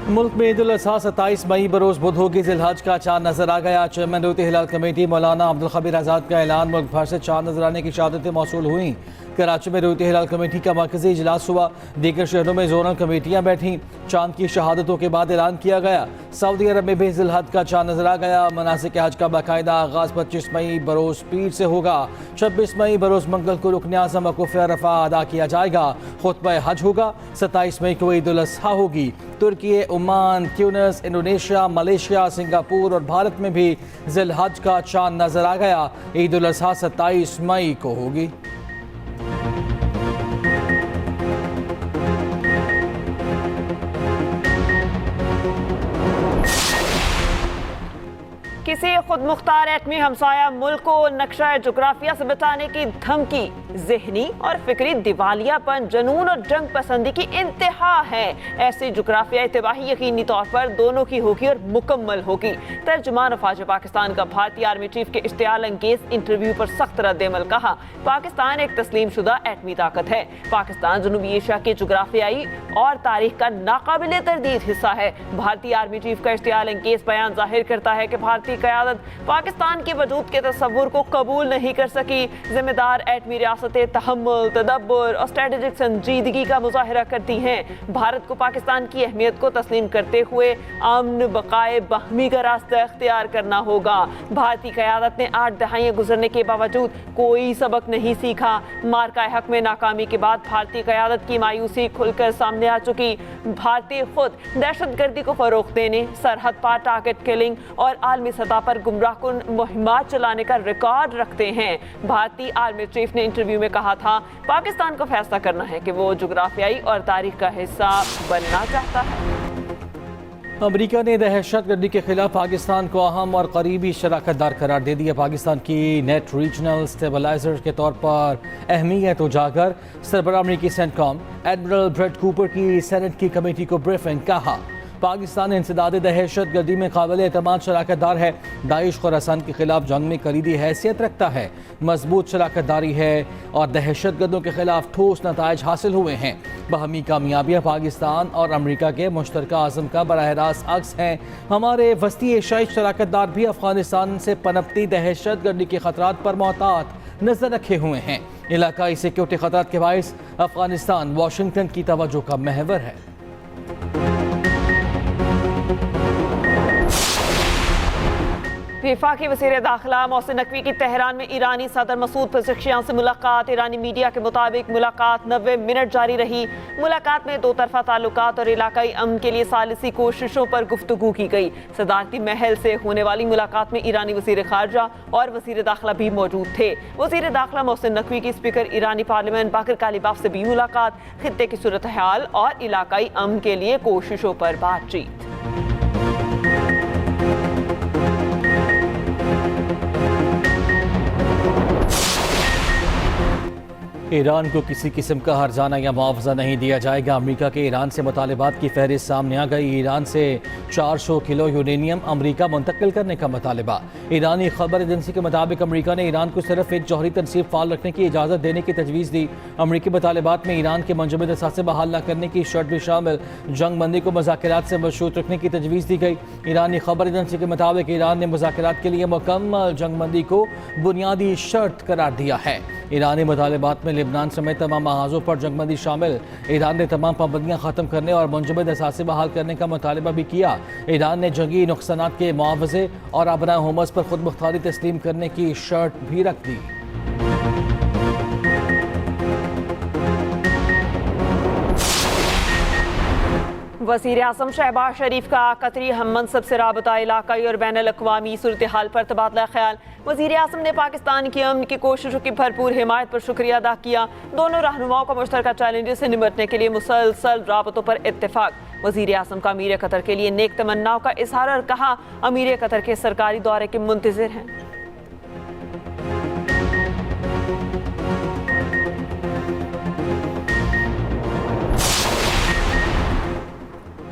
मुल्क में ईद उल अज़हा 27 मई बरोज़ बुध होगी। ज़िलहज का चांद नजर आ गया। चेयरमैन रोती हिलाल कमेटी मौलाना अब्दुल खबीर आज़ाद का ऐलान। मुल्क भर से चांद नजर आने की शहादतें मौसूल हुई। कराची में रोती हिलाल कमेटी का मरकजी इजलास हुआ। दीगर शहरों में जोनल कमेटियाँ बैठी। चांद की शहादतों के बाद ऐलान किया गया। सऊदी अरब में भी ज़िलहज का चांद नजर आ गया। मनासिक हज का बाकायदा आगाज़ 25 मई बरोज़ पीर से होगा। 26 मई बरोज़ मंगल को रुकन आज़म वक़ूफ़ अरफ़ा अदा किया जाएगा। खुतबा हज होगा। 27 मई को ईद उल अज़हा होगी। Turkey, Oman, Tunis, Indonesia, Malaysia, Singapore और भारत में भी ज़िलहज का चांद नजर आ गया। ईद उल अज़हा 27 मई को होगी। किसी खुद मुख्तार एटमी हमसाया मुल्क को नक्शा जोग्राफिया से बचाने की धमकी ज़हनी और फिक्री दिवालियापन, जुनून और जंग पसंदी की इंतहा है। ऐसी जोग्राफियाई तबाही यकीनी तौर पर दोनों की होगी और मुकम्मल होगी। तर्जुमान अफवाज पाकिस्तान का भारतीय आर्मी चीफ के इश्तियाल अंगेज इंटरव्यू पर सख्त रद्द-ए-अमल। कहा, पाकिस्तान एक तस्लीम शुदा एटमी ताकत है। पाकिस्तान जनूबी एशिया की जोग्राफियाई और तारीख का नाकाबिले तरदीद हिस्सा है। भारतीय आर्मी चीफ का इश्तियाल अंगेज बयान जाहिर करता है कि भारतीय क़यादत पाकिस्तान के वजूद के तस्वुर को कबूल नहीं कर सकी। जिम्मेदार एटमी रियासतें तहम्मुल, तदब्बुर और स्ट्रेटेजिक संजीदगी का मुजाहिरा करती हैं। भारत को पाकिस्तान की अहमियत को तस्लीम करते हुए अमन बकाए बाहमी का रास्ता इख्तियार करना होगा। भारतीय क़यादत ने 8 दहाइयाँ गुजरने के बावजूद कोई सबक नहीं सीखा। मार्का हक में नाकामी के बाद भारतीय क़यादत की मायूसी खुलकर सामने आ चुकी। भारतीय खुद दहशतगर्दी को फ़रोग़ देने, सरहद पार टारगेट किलिंग और आलमी सतह पर गुमराहकुन मुहिमात चलाने का रिकॉर्ड रखते हैं। भारतीय आर्मी चीफ ने इंटरव्यू में कहा था, पाकिस्तान को फैसला करना है कि वो जोग्राफियाई और तारीख का हिस्सा बनना चाहता है। अमरीका ने दहशतगर्दी के खिलाफ पाकिस्तान को अहम और करीबी शराकतदार करार दे दिया। पाकिस्तान की नेट रीजनल स्टेबलाइजर के तौर पर अहमियत उजागर। सरबराह अमरीकी सेंटकॉम एडमिरल ब्रेट कूपर की सेनेट की कमेटी को ब्रीफिंग। कहा, पाकिस्तान इंसदाद दहशत गर्दी में काबिल एतमाद शराकतदार है। दाइश खुरासान के खिलाफ जंग में कलीदी हैसियत रखता है। मजबूत शराकतदारी है और दहशत गर्दों के खिलाफ ठोस नताइज हासिल हुए हैं। बाहमी कामयाबियाँ पाकिस्तान और अमरीका के मुश्तरका आज़म का बराह रास्त अक्स हैं। हमारे वस्ती एशियाई शराकतदार भी अफगानिस्तान से पनपती दहशत गर्दी के खतरात पर मोहतात नजर रखे हुए हैं। इलाकाई सिक्योरिटी खतरात के बाइस अफगानिस्तान वाशिंगटन की तवज्जो का महवर है। वफाकी वज़ीर दाखिला मोहसिन नकवी की तेहरान में ईरानी सदर मसूद पेज़ेश्कियान से मुलाकात। ईरानी मीडिया के मुताबिक मुलाकात 90 मिनट जारी रही। मुलाकात में दो तरफा ताल्लुकात और इलाकाई अमन के लिए सालिसी कोशिशों पर गुफ्तगू की गई। सदारती महल से होने वाली मुलाकात में ईरानी वज़ीर खारजा और वज़ीर दाखिला भी मौजूद थे। वज़ीर दाखिला मोहसिन नकवी की स्पीकर ईरानी पार्लियामेंट बाकर कालीबाफ से भी मुलाकात। खित्ते की सूरत हाल और इलाकाई अमन के लिए कोशिशों पर बातचीत। ईरान को किसी किस्म का हर्जाना या मुआवजा नहीं दिया जाएगा। अमेरिका के ईरान से मुतालबात की फहरिस्त सामने आ गई। ईरान से 400 किलो यूरेनियम अमेरिका मुंतकिल करने का मुतालबा। ईरानी खबर एजेंसी के मुताबिक अमेरिका ने ईरान को सिर्फ एक जौहरी तनसीब फाल रखने की इजाज़त देने की तजवीज़ दी। अमेरिकी मुतालबात में ईरान के मुंजमद असासे बहाल न करने की शर्त भी शामिल। जंग बंदी को मुज़ाकरात से मशरूत रखने की तजवीज़ दी गई। ईरानी खबर एजेंसी के मुताबिक ईरान ने मुज़ाकरात के लिए मुकम्मल जंग बंदी को बुनियादी शर्त करार दिया है। ईरानी मुतालबात में लिबनान समेत तमाम महाजों पर जंगबंदी शामिल। ईरान ने तमाम पाबंदियां ख़त्म करने और मुंजमद असासे बहाल करने का मुतालबा भी किया। ईरान ने जंगी नुकसानात के मुआवजे और अपना हुमस पर खुद मुख्तारी तस्लीम करने की शर्त भी रख दी। वज़ीर आज़म शहबाज शरीफ का कतरी हम मनसब से राबता, इलाकाई और बैनुल-अक़वामी सूरत हाल पर तबादला ख्याल। वज़ीर आज़म ने पाकिस्तान की अमन की कोशिशों की भरपूर हिमायत पर शुक्रिया अदा किया। दोनों रहनुमाओं का मुश्तरका चैलेंजेस से निपटने के लिए मुसलसल राबतों पर इत्तेफाक। वज़ीर आज़म का अमीर कतर के लिए नेक तमन्नाओं का इजहार और कहा, अमीर कतर के सरकारी दौरे के मुंतज़िर हैं।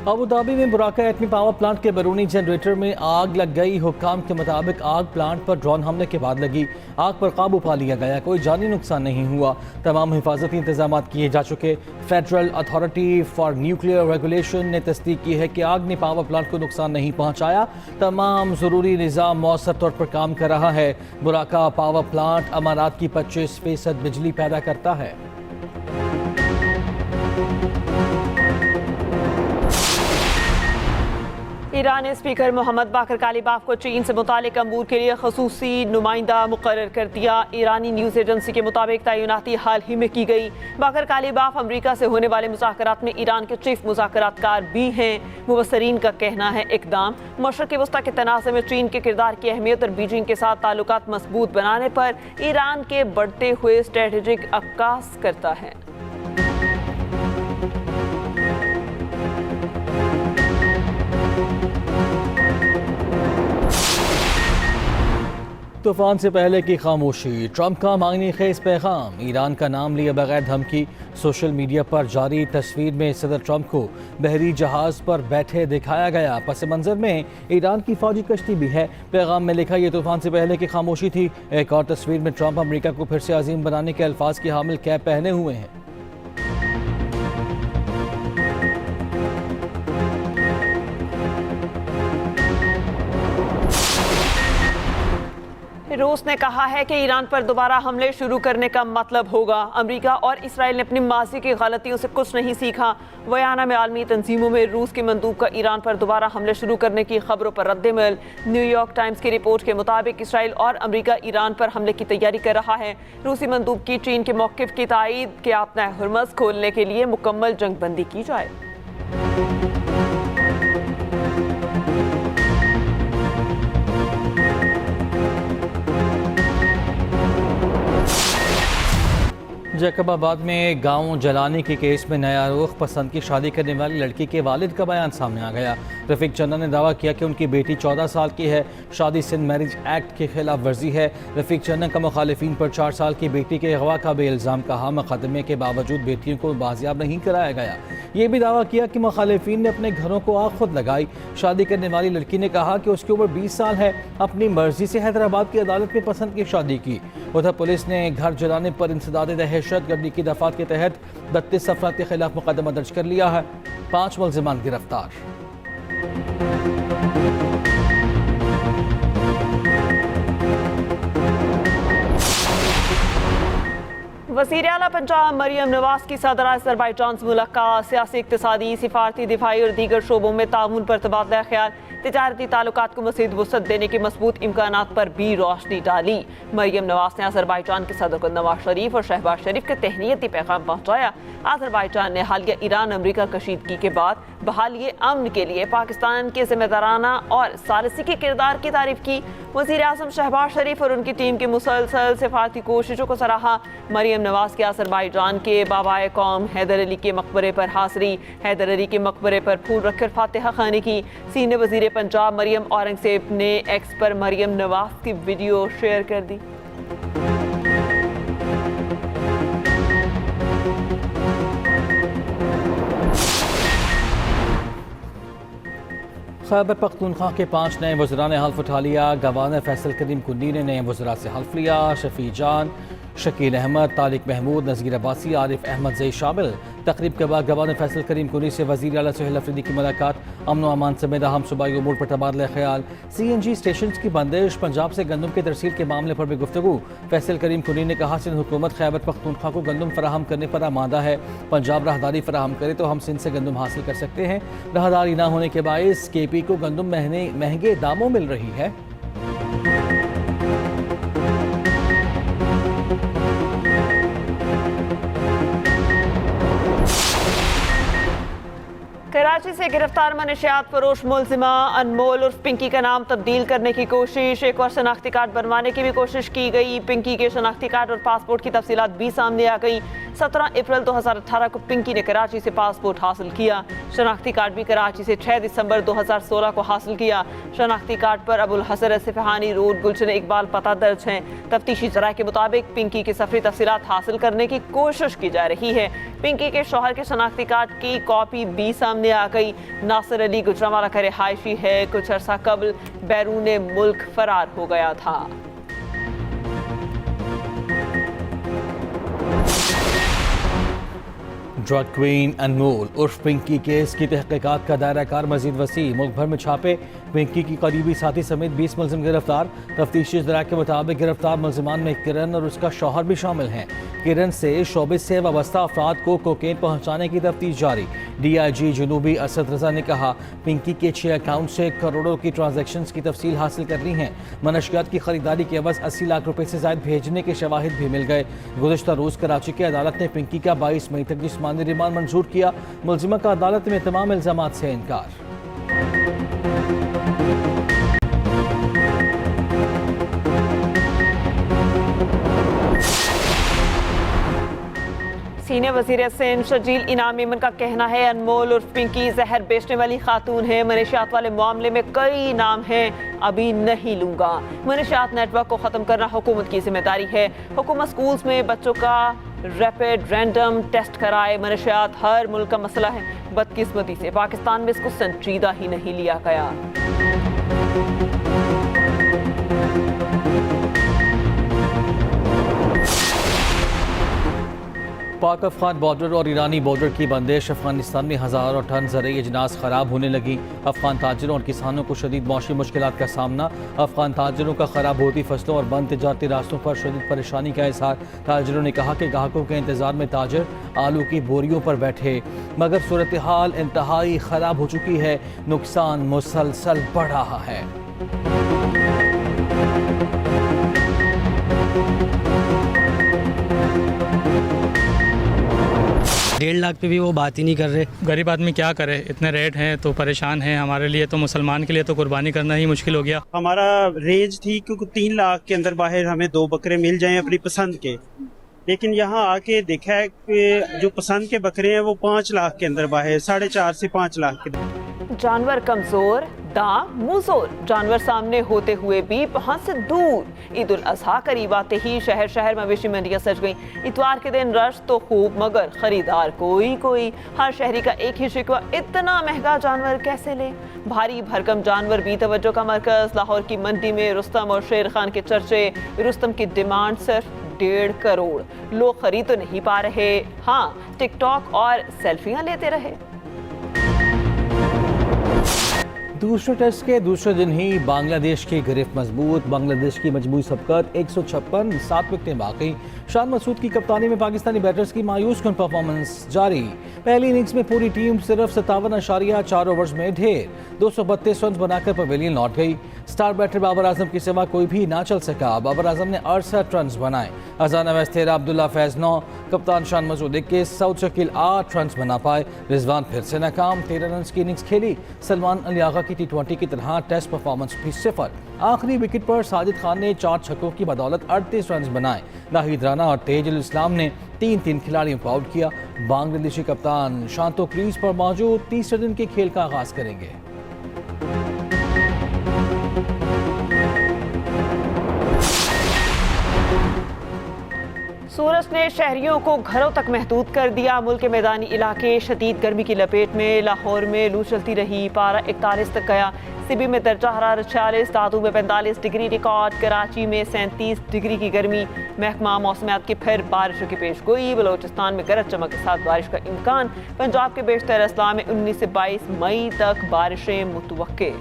अबू धाबी में बुराका एटमी पावर प्लांट के बैरूनी जनरेटर में आग लग गई। हुक्काम के मुताबिक आग प्लांट पर ड्रोन हमले के बाद लगी। आग पर काबू पा लिया गया, कोई जानी नुकसान नहीं हुआ। तमाम हिफाजती इंतजाम किए जा चुके। Federal authority for nuclear regulation ने तस्दीक की है कि आग ने पावर प्लांट को नुकसान नहीं पहुंचाया। तमाम ज़रूरी निज़ाम मौसर तौर पर काम कर रहा है। बुराका पावर प्लांट अमारात की 25% बिजली पैदा करता है। ईरान ने स्पीकर मोहम्मद बाकर कालिबाफ को चीन से मुतालिक अमूर के लिए खसूसी नुमाइंदा मुकर्रर कर दिया। ईरानी न्यूज़ एजेंसी के मुताबिक तैनाती हाल ही में की गई। बाकर कालिबाफ अमरीका से होने वाले मुज़ाकरात में ईरान के चीफ मुज़ाकरातकार भी हैं। मुबसरीन का कहना है इक़दाम मशरक़ी वस्ता के तनाज़े में चीन के किरदार की अहमियत और बीजिंग के साथ ताल्लुकात मजबूत बनाने पर ईरान के बढ़ते हुए स्ट्रेटेजिक अक्कास करता है। तूफान से पहले की खामोशी, ट्रंप का मांगनी खेज पैगाम, ईरान का नाम लिए बगैर धमकी। सोशल मीडिया पर जारी तस्वीर में सदर ट्रंप को बहरी जहाज पर बैठे दिखाया गया। पस मंजर में ईरान की फौजी कश्ती भी है। पैगाम में लिखा ये तूफान से पहले की खामोशी थी। एक और तस्वीर में ट्रंप अमेरिका को फिर से अजीम बनाने के अल्फाज की हामिल कैप पहने हुए हैं। रूस ने कहा है कि ईरान पर दोबारा हमले शुरू करने का मतलब होगा अमेरिका और इसराइल ने अपनी माजी की गलतियों से कुछ नहीं सीखा। वयाना में आलमी तंजीमों में रूस के मंदूब का ईरान पर दोबारा हमले शुरू करने की खबरों पर रद्दमल। न्यूयॉर्क टाइम्स की रिपोर्ट के मुताबिक इसराइल और अमेरिका ईरान पर हमले की तैयारी कर रहा है। रूसी मंदूब की चीन के मौक़िफ़ की तायीद कि अपना हुर्मज़ खोलने के लिए मुकम्मल जंगबंदी की जाए। जैकबाबाद में गांव जलाने के केस में नया रुख, पसंद की शादी करने वाली लड़की के वालिद का बयान सामने आ गया। रफीक चंदा ने दावा किया कि उनकी बेटी 14 साल की है। शादी सिंध मैरिज एक्ट की खिलाफ वर्जी है। रफीक चंदा का मुखालिफिन पर 4 साल की बेटी के अगवा का बेइल्ज़ाम कहा। मुकदमे के बावजूद बेटियों को बाजियाब नहीं कराया गया। ये भी दावा किया कि मुखालिफिन ने अपने घरों को आग खुद लगाई। शादी करने वाली लड़की ने कहा कि उसकी उम्र 20 साल है, अपनी मर्जी से हैदराबाद की अदालत में पसंद की शादी की। उधर पुलिस ने घर जलाने पर इंसदाद दहशतगर्दी की दफात के तहत 32 अफराद के खिलाफ मुकदमा दर्ज कर लिया है। 5 मुलजिमान गिरफ्तार। वज़ीर आला पंजाब मरियम नवाज की सदर अज़रबैजान से मुलाकात, सियासी, इक़्तिसादी, सिफारती, दिफाई और दीगर शोबों में ताउन पर तबादला ख्याल, तिजारती ताल्लुकात को मज़ीद वुसअत देने के मज़बूत इम्कानात पर भी रोशनी डाली। मरियम नवाज ने अज़रबैजान के सदर को नवाज शरीफ और शहबाज शरीफ के तहनीती पैगाम पहुँचाया। अज़रबैजान ने हालिया ईरान अमरीका कशीदगी के बाद बहाली अमन के लिए पाकिस्तान के ज़िम्मेदाराना और सालिसी के किरदार की तारीफ की। वज़ीर आज़म शहबाज शरीफ और उनकी टीम की मुसलसल सिफारती कोशिशों को सराहा। मरियम नवाज के अज़रबैजान के बाबाए कौम हैदर अली के मकबरे पर हाज़री, हैदर अली के मकबरे पर फूल रखकर फातिहा खानी की। सीनियर वज़ीर पंजाब मरियम औरंगज़ेब ने एक्स पर मरियम नवाज की वीडियो शेयर कर दी। खैबर पख्तूनख्वा के 5 नए वज़रा ने हल्फ उठा लिया। गवर्नर फैसल करीम कुन्नी ने नए वज़रा से हल्फ लिया। शफी जान, शकील अहमद, तारिक महमूद, नज़ीर अब्बासी, आरिफ अहमद जई शामिल। तकरीब के बाद गवर्नर फैसल करीम कुन्नी से वज़ीर आला सुहेल अफरीदी की मुलाकात, अमन व अमान समेत अहम सूबाई उमूर पर तबादला ख्याल। CNG स्टेशन की बंदिश, पंजाब से गंदम की तरसील के मामले पर भी गुफ्तगू। फैसल करीम कुन्नी ने कहा सिंध हुकूमत खैबर पख्तूनख्वा को गंदम फराहम करने पर आमादा है। पंजाब राहदारी फराहम करे तो हम सिंध से गंदम हासिल कर सकते हैं। राहदारी न होने के बायस KP को गंदम महंगे दामों मिल रही है। कराची से गिरफ्तार मनशियात फरोश मुलजिमा अनमोल उर्फ पिंकी का नाम तब्दील करने की कोशिश। एक और शनाख्ती कार्ड बनवाने की भी कोशिश की गई। पिंकी के शनाख्ती कार्ड और पासपोर्ट की तफसीलात भी सामने आ गई। 17 अप्रैल 2018 को पिंकी ने कराची से पासपोर्ट हासिल किया। शनाख्ती कार्ड भी कराची से 6 दिसंबर 2016 को हासिल किया। शनाख्ती कार्ड पर अबुल हसन सिफहानी रोड गुलशन इकबाल पता दर्ज है। तफ्तीशी जराये के मुताबिक पिंकी की सफरी तफसीलात हासिल करने की कोशिश की जा रही है। पिंकी के शौहर के शनाख्ती कार्ड की कॉपी भी सामने आ गई। नासिर अली गुजरांवाला का रिहायशी है, कुछ अरसा कबल बैरून मुल्क फरार हो गया था। ड्रग क्वीन अनमोल उर्फ पिंकी केस की तहकीकात का दायरा कार मजीद वसी। मुल्क भर में छापे, पिंकी की करीबी साथी समेत 20 मुलजिम गिरफ्तार। तफ्तीशी जराये के मुताबिक गिरफ्तार मुलजिमान में किरण और उसका शौहर भी शामिल हैं। किरण से शोबे से वाबस्ता अफराद को कोकेन पहुँचाने की तफ्तीश जारी। DIG जनूबी असद रजा ने कहा, पिंकी के 6 अकाउंट से करोड़ों की ट्रांजैक्शन की तफसील हासिल करनी है। मनशियात की खरीदारी के अवज़ 80 लाख रुपए से ज़ायद भेजने के शवाहिद भी मिल गए। गुज़श्ता रोज़ कराची की अदालत ने पिंकी का 22 मई तक जिस्मानी रिमांड मंजूर किया। मुलजिमा का अदालत में तमाम इल्ज़ामात से इनकार। सीनियर वज़ीर सिंध शजील इनाम मेमन का कहना है, अनमोल उर्फ पिंकी जहर बेचने वाली खातून है। मनशियात वाले मामले में कई नाम हैं, अभी नहीं लूंगा। मनशियात नेटवर्क को ख़त्म करना हुकूमत की जिम्मेदारी है। हुकूमत स्कूल्स में बच्चों का रैपिड रैंडम टेस्ट कराए। मनशियात हर मुल्क का मसला है, बदकिस्मती से पाकिस्तान में इसको संजीदा ही नहीं लिया गया। पाक अफगान बॉर्डर और ईरानी बॉर्डर की बंदिश। अफगानिस्तान में हज़ारों टन ज़रूरी अजनास ख़राब होने लगी। अफगान ताजरों और किसानों को शदीद मौसमी मुश्किलात का सामना। अफगान ताजरों का ख़राब होती फसलों और बंद तजारती रास्तों पर शदीद परेशानी का इज़हार। ताजरों ने कहा कि ग्राहकों के इंतज़ार में ताजर आलू की बोरियों पर बैठे, मगर सूरत हाल इंतहाई ख़राब हो चुकी है। नुकसान मुसलसल बढ़ रहा है। 1.5 लाख पे भी वो बात ही नहीं कर रहे। गरीब आदमी क्या करे, इतने रेट हैं तो परेशान हैं। हमारे लिए तो मुसलमान के लिए तो कुर्बानी करना ही मुश्किल हो गया। हमारा रेंज थी क्योंकि 3 लाख के अंदर बाहर हमें 2 बकरे मिल जाएं अपनी पसंद के, लेकिन यहाँ आके देखा है कि जो पसंद के बकरे हैं वो 5 लाख के अंदर बाहर 4.5 से 5 लाख के। जानवर कमजोर, दाम मुंहजोर, जानवर सामने होते हुए भी वहां से दूर। ईद उल अजहा करीब आते ही शहर शहर मवेशी मंडियां सज गईं। इतवार के दिन रश तो खूब, मगर खरीदार कोई। हर शहरी का एक ही शिकवा, इतना महंगा जानवर कैसे ले। भारी भरकम जानवर भी तवज्जो का मरकज। लाहौर की मंडी में रुस्तम और शेर खान के चर्चे। रुस्तम की डिमांड सिर्फ 1.5 करोड़। लोग खरीद तो नहीं पा रहे, हाँ टिकटॉक और सेल्फियां लेते रहे। दूसरे टेस्ट के दूसरे दिन ही बांग्लादेश की गिरफ्त मजबूत। बांग्लादेश की मजबूरी सबकत 156, 7 विकेटें बाकी। शान मसूद की कप्तानी में पाकिस्तानी बैटर्स की मायूस कन परफॉर्मेंस जारी। पहली इनिंग्स में पूरी टीम सिर्फ 57.4 ओवर्स में ढेर 232 रन बनाकर पवेलियन लौट गई। स्टार बैटर बाबर आजम के सिवा कोई भी ना चल सका। बाबर आजम ने 68 रन बनाए। अजान अवैस 13, अब्दुल्ला फैज 9, कप्तान शान मसूद 21, सऊद शकील 8 रन बना पाए। रिजवान फिर से नाकाम, 13 रन की इनिंग्स खेली। सलमान अली आगा की T20 की तरह टेस्ट परफॉर्मेंस भी 0। आखिरी विकेट पर साजिद खान ने 4 छक्कों की बदौलत 38 रन बनाए। नाहिद राना और तेजुल इस्लाम ने 3 खिलाड़ियों को आउट किया। बांग्लादेशी कप्तान शांतो क्रीज पर मौजूद तीसरे दिन के खेल का आगाज करेंगे। सूरज ने शहरियों को घरों तक महदूद कर दिया। मुल्क के मैदानी इलाके शदीद गर्मी की लपेट में। लाहौर में लू चलती रही, पारा 41 तक गया। सिबी में दर्जा हरारत 46, दादू में 45 डिग्री रिकॉर्ड। कराची में 37 डिग्री की गर्मी। महकमा मौसमियात की फिर बारिशों की पेश गोई। बलोचिस्तान में गरज चमक के साथ बारिश का इम्कान। पंजाब के बेशतर अजला में 19 से 22 मई तक बारिशें मुतवक्के।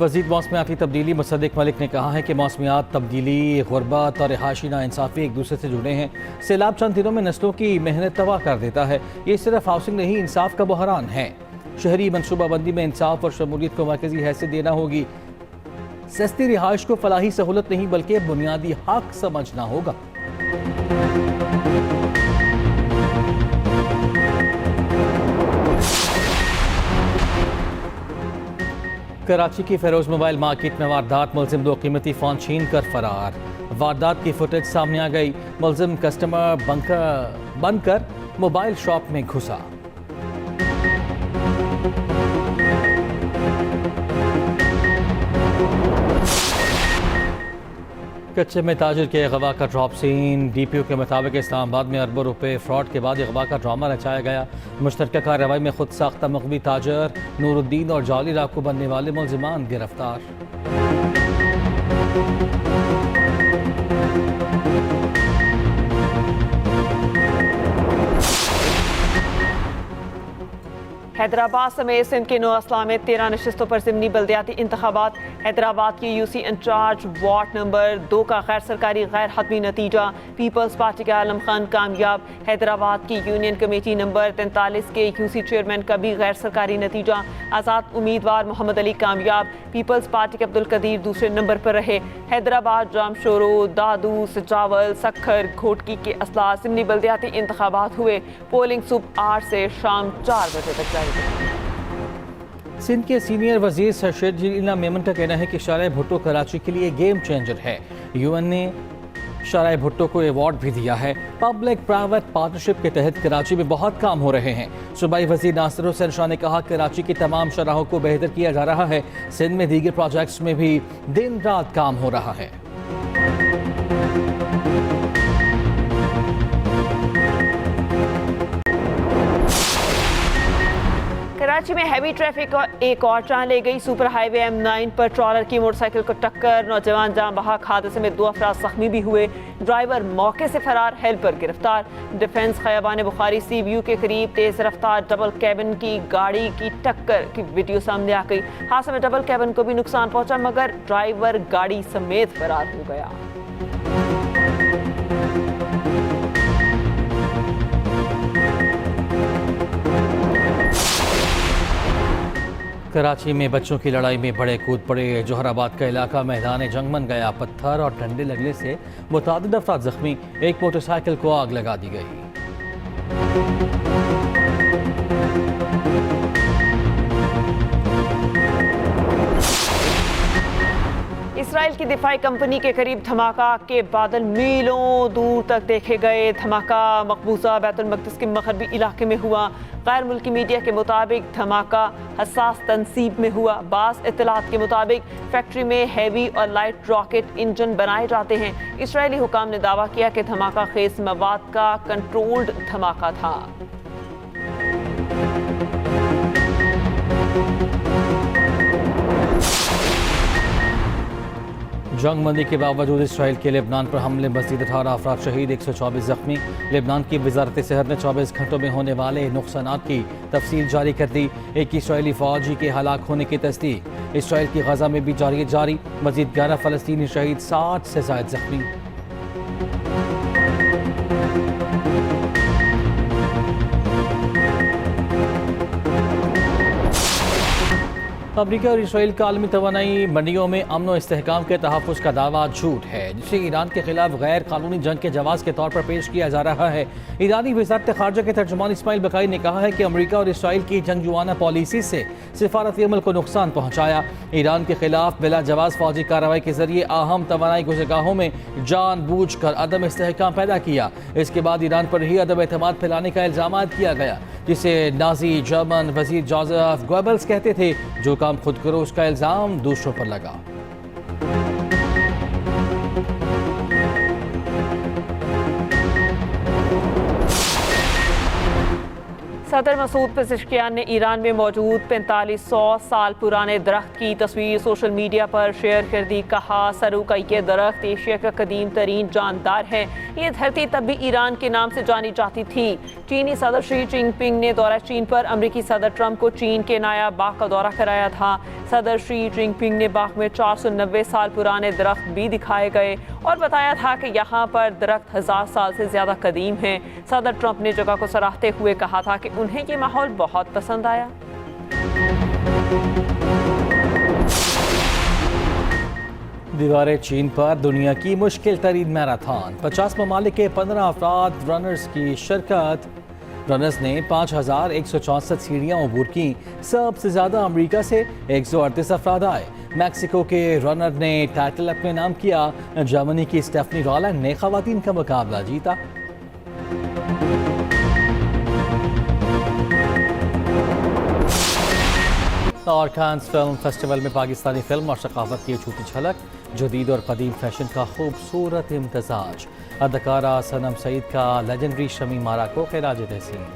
वज़ीर मौसमियाती तब्दीली मुसद्दिक मलिक ने कहा है कि मौसमियात तब्दीली, गुरबत और रिहायशी नाइंसाफ़ी एक दूसरे से जुड़े हैं। सैलाब चंद दिनों में नस्लों की मेहनत तबाह कर देता है। ये सिर्फ हाउसिंग नहीं, इंसाफ का बहरान है। शहरी मनसूबाबंदी में इंसाफ और शमूलियत को मरकजी हैसियत देना होगी। सस्ती रिहाइश को फलाही सहूलत नहीं बल्कि बुनियादी हक समझना होगा। कराची की फेरोज मोबाइल मार्केट में वारदात, मुलजिम 2 कीमती फ़ोन छीन कर फरार। वारदात की फुटेज सामने आ गई। मुलजिम कस्टमर बनकर मोबाइल शॉप में घुसा। कच्चे में ताजिर के अगवा का ड्रॉप सीन। DPO के मुताबिक इस्लामाबाद में अरबों रुपए फ्रॉड के बाद अगवा का ड्रामा रचाया गया। मुश्तरका कार्रवाई में खुद साख्ता मकबी ताजर नूरुद्दीन और जाली डाकू बनने वाले मुलजिमान गिरफ्तार। हैदराबाद समेत सिंध के 9 अजला में 13 नशिस्तों पर ज़िमनी बल्दियाती इंतखाबात। हैदराबाद की UC इंचार्ज वार्ड नंबर 2 का गैर सरकारी गैर हतमी नतीजा। पीपल्स पार्टी के आलम खान कामयाब। हैदराबाद की यूनियन कमेटी नंबर 43 के UC चेयरमैन का भी गैर सरकारी नतीजा। आज़ाद उम्मीदवार मोहम्मद अली कामयाब। पीपल्स पार्टी के अब्दुल कदीर दूसरे नंबर पर रहे। हैदराबाद जामशोरो, दादू, सजावल, सखर, घोटकी के अजला ज़िमनी बल्दियाती इंतखाबात हुए। पोलिंग सुबह 8 से शाम 4 बजे तक जारी। सिंध के सीनियर वजीर शर्जीला मेमन का कहना है कि शाराय भुट्टो कराची के लिए गेम चेंजर है। UN ने शाराय भुट्टो को अवार्ड भी दिया है। पब्लिक प्राइवेट पार्टनरशिप के तहत कराची में बहुत काम हो रहे हैं। सूबाई वजीर नासिर हुसैन शाह ने कहा कराची की तमाम शराहों को बेहतर किया जा रहा है। सिंध में दीगर प्रोजेक्ट्स में भी दिन रात काम हो रहा है। कराची में हैवी ट्रैफिक एक और जान ले गई। सुपर हाईवे M9 पर ट्रॉलर की मोटरसाइकिल को टक्कर, नौजवान जान बहक। हादसे में 2 अफराद जख्मी भी हुए। ड्राइवर मौके से फरार, हेल्पर गिरफ्तार। डिफेंस खयाबान बुखारी CBU के करीब तेज रफ्तार डबल कैबिन की गाड़ी की टक्कर की वीडियो सामने आ गई। हादसे में डबल कैबिन को भी नुकसान पहुंचा मगर ड्राइवर गाड़ी समेत फरार हो गया। कराची में बच्चों की लड़ाई में बड़े कूद पड़े। जोहराबाद का इलाका मैदान जंग बन गया। पत्थर और डंडे लगने से मुतादिद अफराद जख्मी। एक मोटरसाइकिल को आग लगा दी गई। इसराइल की दिफाई कंपनी के करीब धमाका के बादल मीलों दूर तक देखे गए। धमाका मकबूजा बैतुल मक़दिस के मग़रबी इलाके में हुआ। गैर मुल्की मीडिया के मुताबिक धमाका हसास तनसीब में हुआ। बाज़ इत्तलात के मुताबिक फैक्ट्री में हैवी और लाइट रॉकेट इंजन बनाए जाते हैं। इसराइली हुकाम ने दावा किया कि धमाका खेज मवाद का कंट्रोल्ड धमाका था। जंग बंदी के बावजूद इसराइल के लेबनान पर हमले मज़ीद 18 अफराद शहीद, 124 जख्मी। लेबनान की वजारत सेहत ने 24 घंटों में होने वाले नुकसानात की तफसील जारी कर दी। एक इसराइली फौजी के हलाक होने की तस्दीक। इसराइल की गजा में भी जारी। मज़ीद 11 फ़लस्तीनी शहीद, 60 से ज़ायद जख्मी। अमरीका और इसराइल का आलमी तवानाई मंडियों में अमन व इस्तेहकाम के तहफ़्फ़ुज़ का दावा झूठ है, जिसे ईरान के खिलाफ गैर कानूनी जंग के जवाब के तौर पर पेश किया जा रहा है। ईरानी वज़ारत ख़ारजा के तर्जुमान इस्माइल बकाई ने कहा है कि अमरीका और इसराइल की जंगजुआना पॉलिसी से सिफारती अमल को नुकसान पहुँचाया। ईरान के खिलाफ बिला जवाब फौजी कार्रवाई के जरिए अहम तवानाई गुज़रगाहों में जानबूझ कर अदम इस्तेहकाम पैदा किया। इसके बाद ईरान पर ही अदम एतमाद फैलाने का इल्ज़ाम किया गया, जिसे नाजी जर्मन वज़ीर जोसेफ गोएबल्स कहते थे। जो काम खुद करो उसका इल्ज़ाम दूसरों पर लगा। सदर मसूद पेज़ेश्कियान ने ईरान में मौजूद 4500 साल पुराने दरख्त की तस्वीर सोशल मीडिया पर शेयर कर दी। कहा सरू का ये दरख्त एशिया का कदीम तरीन जानदार है। ये धरती तब भी ईरान के नाम से जानी जाती थी। चीनी सदर शी जिनपिंग ने दौरा चीन पर अमरीकी सदर ट्रंप को चीन के नायाब बाग का दौरा कराया था। सदर शी जिनपिंग ने बाग में 490 साल पुराने दरख्त भी दिखाए गए और बताया था कि यहाँ पर दरख्त 1000 साल से ज़्यादा कदीम हैं। सदर ट्रंप ने जगह को सराहते हुए कहा था कि उन्हें ये माहौल बहुत पसंद आया। दीवार चीन पर दुनिया की मुश्किल तरीन मैराथन, 50 ममालिक के 15 अफराद रनर्स की शिरकत। रनर्स ने 5,164 सीढ़ियां अबूर की। सबसे ज़्यादा अमेरिका से 138 अफराद आए। मैक्सिको के रनर ने टाइटल अपने नाम किया। जर्मनी की स्टेफनी रॉलैंड ने खवातीन का मुकाबला जीता। और कांस फिल्म फेस्टिवल में पाकिस्तानी फिल्म और सकाफत की छूटी झलक, जदीद और कदीम फैशन का खूबसूरत इम्तजाज। अदाकारा सनम सईद का लेजेंडरी शमी मारा को खिराज तहसीन।